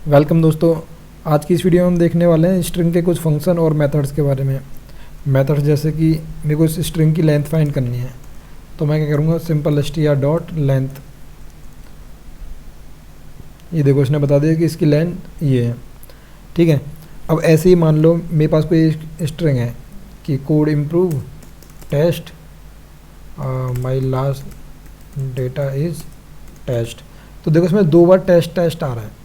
Welcome दोस्तों। आज की इस वीडियो में हम देखने वाले हैं स्ट्रिंग के कुछ फंक्शन और मेथड्स के बारे में। मेथड्स जैसे कि मेरे को इस स्ट्रिंग की लेंथ फाइंड करनी है, तो मैं क्या करूँगा, सिंपल str डॉट लेंथ, ये देखो इसने बता दिया कि इसकी लेंथ ये है। ठीक है, अब ऐसे ही मान लो मेरे पास कोई स्ट्रिंग है कि code improve test my last data is test. तो देखो इसमें 2 बार टेस्ट टेस्ट आ रहा है,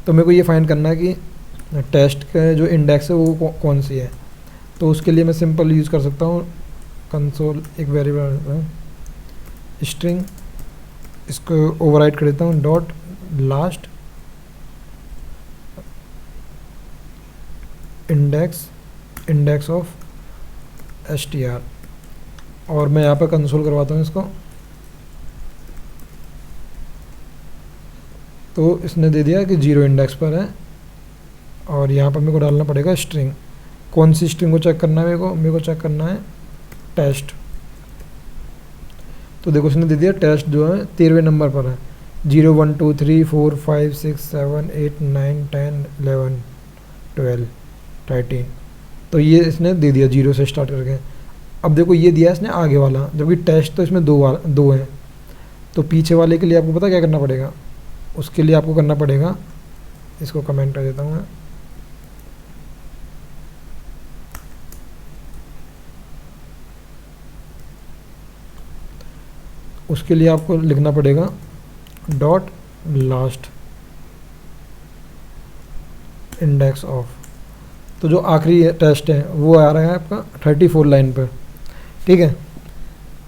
तो मेरे को ये फाइंड करना है कि टेस्ट का जो इंडेक्स है वो कौन सी है। तो उसके लिए मैं सिंपल यूज़ कर सकता हूँ कंसोल, एक वेरिएबल स्ट्रिंग, इसको ओवरराइड कर देता हूँ dot last index of str, और मैं यहाँ पर कंसोल करवाता हूँ इसको। तो इसने दे दिया कि 0 इंडेक्स पर है, और यहाँ पर मेरे को डालना पड़ेगा स्ट्रिंग। कौन सी स्ट्रिंग को चेक करना है मेरे को चेक करना है टेस्ट। तो देखो इसने दे दिया टेस्ट जो है 13वें नंबर पर है, 0 1 2 3 4 5 6 7 8 9 10 11 12 13। तो ये इसने दे दिया 0 से स्टार्ट करके। अब देखो ये दिया इसने आगे वाला, जबकि टेस्ट तो इसमें दो हैं। तो पीछे वाले के लिए आपको पता क्या करना पड़ेगा, उसके लिए आपको करना पड़ेगा, इसको कमेंट कर देता हूँ मैं, उसके लिए आपको लिखना पड़ेगा डॉट लास्ट इंडेक्स ऑफ। तो जो आखिरी टेस्ट है वो आ रहा है आपका 34 लाइन पर। ठीक है,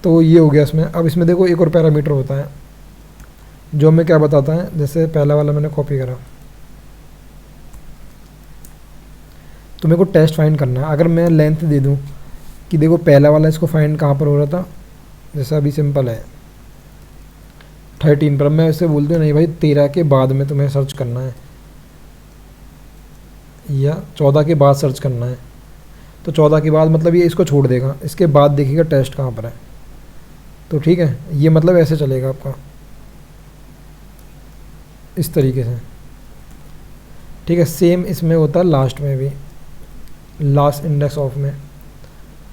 तो ये हो गया इसमें। अब इसमें देखो एक और पैरामीटर होता है जो हमें क्या बताता है, जैसे पहला वाला मैंने कॉपी करा, तो मेरे को टेस्ट फाइंड करना है। अगर मैं लेंथ दे दूं कि देखो पहला वाला इसको फाइंड कहाँ पर हो रहा था, जैसे अभी सिंपल है 13 पर, मैं इससे बोल दूँ नहीं भाई 13 के बाद में तुम्हें सर्च करना है या 14 के बाद सर्च करना है, तो 14 के बाद मतलब ये इसको छोड़ देगा, इसके बाद देखेगा टेस्ट कहाँ पर है। तो ठीक है, ये मतलब ऐसे चलेगा आपका इस तरीके से। ठीक है, सेम इसमें होता है लास्ट में भी, लास्ट इंडेक्स ऑफ में,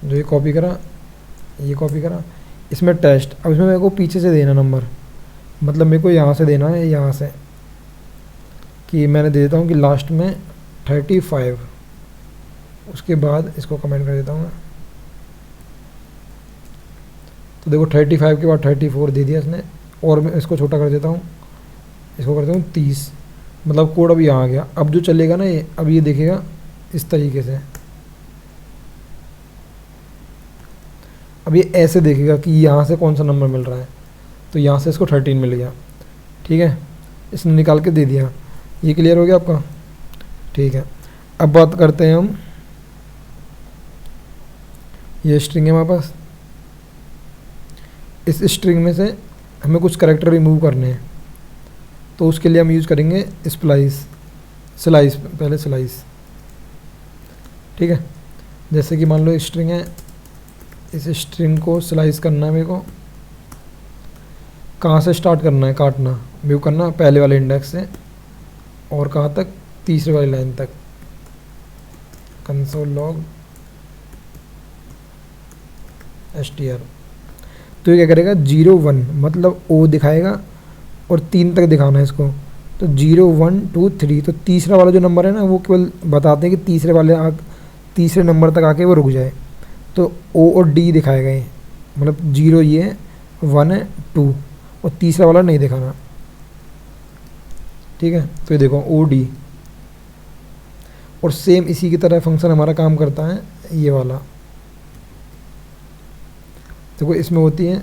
जो ये कॉपी करा इसमें टेस्ट। अब इसमें मेरे को पीछे से देना नंबर, मतलब मेरे को यहाँ से देना है, यहाँ से, कि मैंने दे देता हूँ कि लास्ट में 35, उसके बाद इसको कमेंट कर देता हूँ मैं। तो देखो 35 के बाद 34 दे दिया इसने, और मैं इसको छोटा कर देता हूँ, इसको करता हूँ 30, मतलब कोड अब यहाँ आ गया। अब जो चलेगा ना ये, अब ये देखेगा इस तरीके से, अब ये ऐसे देखेगा कि यहाँ से कौन सा नंबर मिल रहा है, तो यहाँ से इसको 13 मिल गया। ठीक है, इसने निकाल के दे दिया। ये क्लियर हो गया आपका। ठीक है, अब बात करते हैं हम, ये स्ट्रिंग है हमारे पास, इस स्ट्रिंग में से हमें कुछ कैरेक्टर रिमूव करने हैं, तो उसके लिए हम यूज़ करेंगे स्लाइस, पहले स्लाइस। ठीक है, जैसे कि मान लो स्ट्रिंग है, इस स्ट्रिंग को स्लाइस करना है मेरे को। कहाँ से स्टार्ट करना है काटना, मेरे को करना पहले वाले इंडेक्स से, और कहाँ तक, तीसरे वाली लाइन तक। Console log str। तो ये क्या करेगा, 0 1 मतलब ओ दिखाएगा, और 3 तक दिखाना है इसको। तो 0 1 2 3, तो तीसरा वाला जो नंबर है ना, वो केवल बताते हैं कि तीसरे नंबर तक आके वो रुक जाए। तो ओ और डी दिखाएगा ये, मतलब 0 ये है, 1 है, 2, और तीसरा वाला नहीं दिखाना। ठीक है, तो ये देखो ओ डी। और सेम इसी की तरह फंक्शन हमारा काम करता है ये वाला। देखो इसमें होती है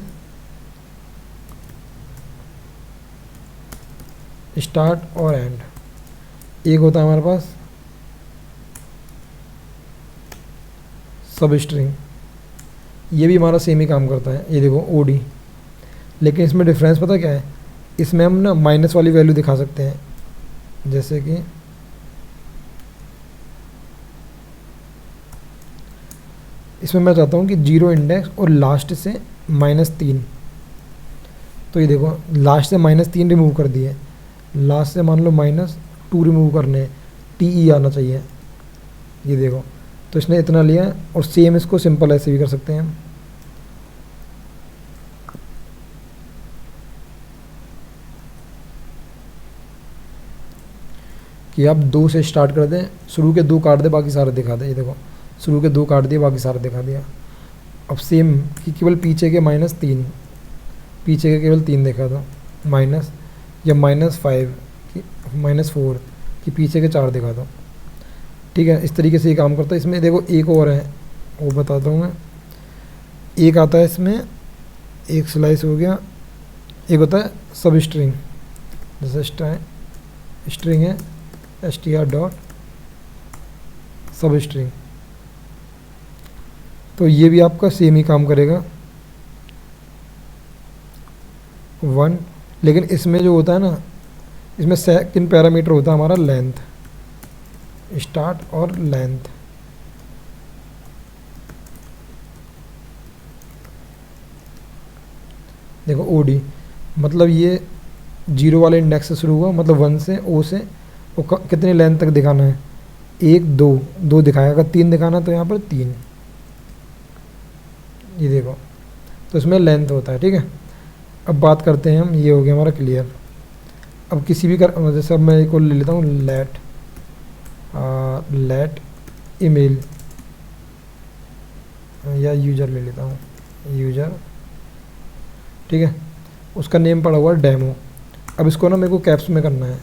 स्टार्ट और एंड। एक होता है हमारे पास सब स्ट्रिंग, ये भी हमारा सेम ही काम करता है, ये देखो ओ डी। लेकिन इसमें डिफरेंस पता क्या है, इसमें हम ना माइनस वाली वैल्यू दिखा सकते हैं, जैसे कि इसमें मैं चाहता हूँ कि 0 इंडेक्स और लास्ट से -3, तो ये देखो लास्ट से -3 रिमूव कर दिए, लास्ट से मान लो -2 रिमूव करने, TE आना चाहिए, ये देखो। तो इसने इतना लिया, और सेम इसको सिंपल ऐसे भी कर सकते हैं हम। कि आप 2 से स्टार्ट कर दें, शुरू के 2 काट दे, बाकी सारे दिखा दे, ये देखो शुरू के 2 काट दिए, बाकी सारे दिखा दिया। अब सेम कि केवल पीछे के -3, पीछे के केवल 3 दिखा दो, माइनस, या -5 कि -4 कि पीछे के 4 दिखा दो, ठीक है। इस तरीके से ये काम करता है। इसमें देखो एक और है, वो बताता हूँ मैं। एक आता है इसमें, एक स्लाइस हो गया, एक होता है सब स्ट्रिंग, जैसे स्ट्रिंग है str डॉट सब स्ट्रिंग, तो ये भी आपका सेम ही काम करेगा 1। लेकिन इसमें जो होता है ना, इसमें सेकंड पैरामीटर होता है हमारा लेंथ, स्टार्ट और लेंथ। देखो ओडी मतलब ये 0 वाले इंडेक्स से शुरू हुआ, मतलब 1 से, ओ से, वो कितनी लेंथ तक दिखाना है, 1 2 दिखाएगा। अगर 3 दिखाना तो यहाँ पर 3, ये देखो, तो इसमें लेंथ होता है, ठीक है। अब बात करते हैं हम, ये हो गया हमारा क्लियर। अब किसी भी जैसे अब मैं एक और ले लेता हूँ, लेट ईमेल, या यूज़र ले लेता हूँ, यूज़र, ठीक है। उसका नेम पड़ा हुआ है डेमो। अब इसको ना मेरे को कैप्स में करना है,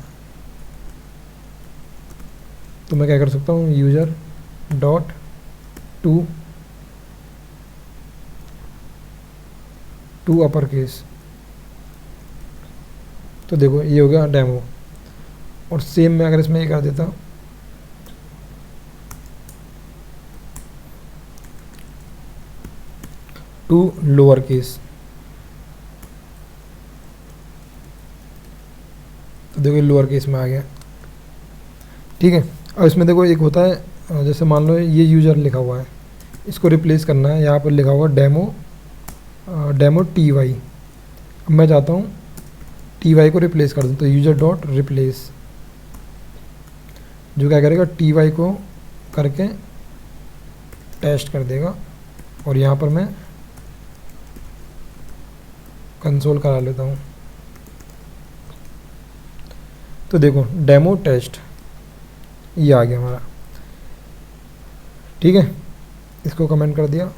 तो मैं क्या कर सकता हूँ, user dot to upper case, तो देखो ये हो गया डेमो। और सेम मैं अगर इसमें ये कर देता हूँ, टू लोअर केस, तो देखो ये लोअर केस में आ गया, ठीक है। अब इसमें देखो एक होता है, जैसे मान लो ये यूज़र लिखा हुआ है, इसको रिप्लेस करना है, यहाँ पर लिखा हुआ डेमो TY। अब मैं चाहता हूँ TY को रिप्लेस कर दूँ, तो यूज़र डॉट रिप्लेस, जो क्या करेगा, TY को करके टेस्ट कर देगा। और यहाँ पर मैं कंसोल करा लेता हूँ, तो देखो डेमो टेस्ट ये आ गया हमारा, ठीक है। इसको कमेंट कर दिया,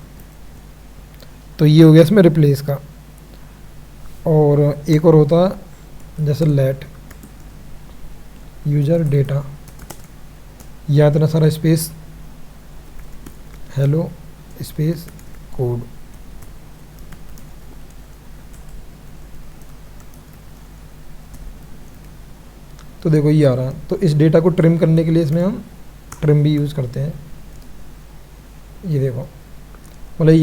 तो ये हो गया इसमें रिप्लेस का। और एक और होता है जैसे लेट यूज़र डेटा, या इतना सारा स्पेस हेलो स्पेस कोड, तो देखो ये आ रहा है। तो इस डेटा को ट्रिम करने के लिए इसमें हम ट्रिम भी यूज़ करते हैं, ये देखो, मतलब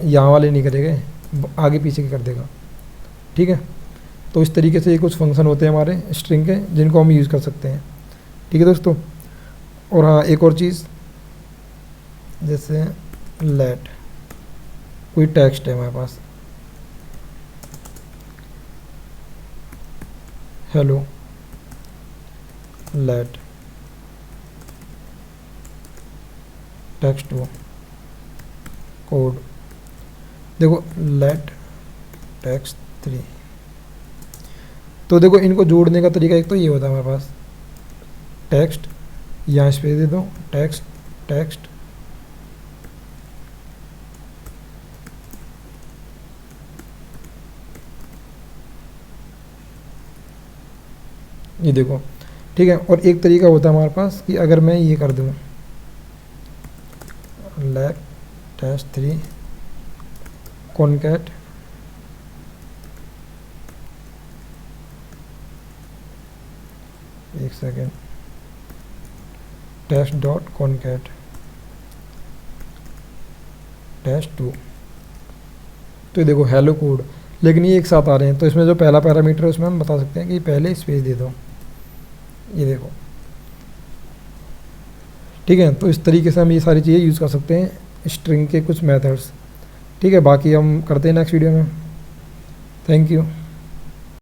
यहाँ वाले नहीं करेंगे, आगे पीछे के कर देगा, ठीक है। तो इस तरीके से ये कुछ फंक्शन होते हैं हमारे स्ट्रिंग के, जिनको हम यूज़ कर सकते हैं, ठीक है दोस्तों। और हाँ, एक और चीज़, जैसे लेट कोई टेक्स्ट है हमारे पास, हेलो लेट टेक्स्ट वो कोड, देखो लेट टेक्स्ट 3। तो देखो इनको जोड़ने का तरीका एक तो ये होता है हमारे पास, टेक्स्ट, यहाँ स्पेस दे दो, टेक्स्ट टेक्स्ट, ये देखो, ठीक है। और एक तरीका होता है हमारे पास कि अगर मैं ये कर दूँ, लेट टेक्स्ट 3 कॉनकैट, एक second, test dot concat test 2, तो ये देखो हेलो कोड, लेकिन ये एक साथ आ रहे हैं। तो इसमें जो पहला पैरामीटर है उसमें हम बता सकते हैं कि पहले स्पेस दे दो, ये देखो, ठीक है। तो इस तरीके से हम ये सारी चीज़ें यूज़ कर सकते हैं स्ट्रिंग के कुछ मेथड्स, ठीक है। बाकी हम करते हैं नेक्स्ट वीडियो में। Thank you.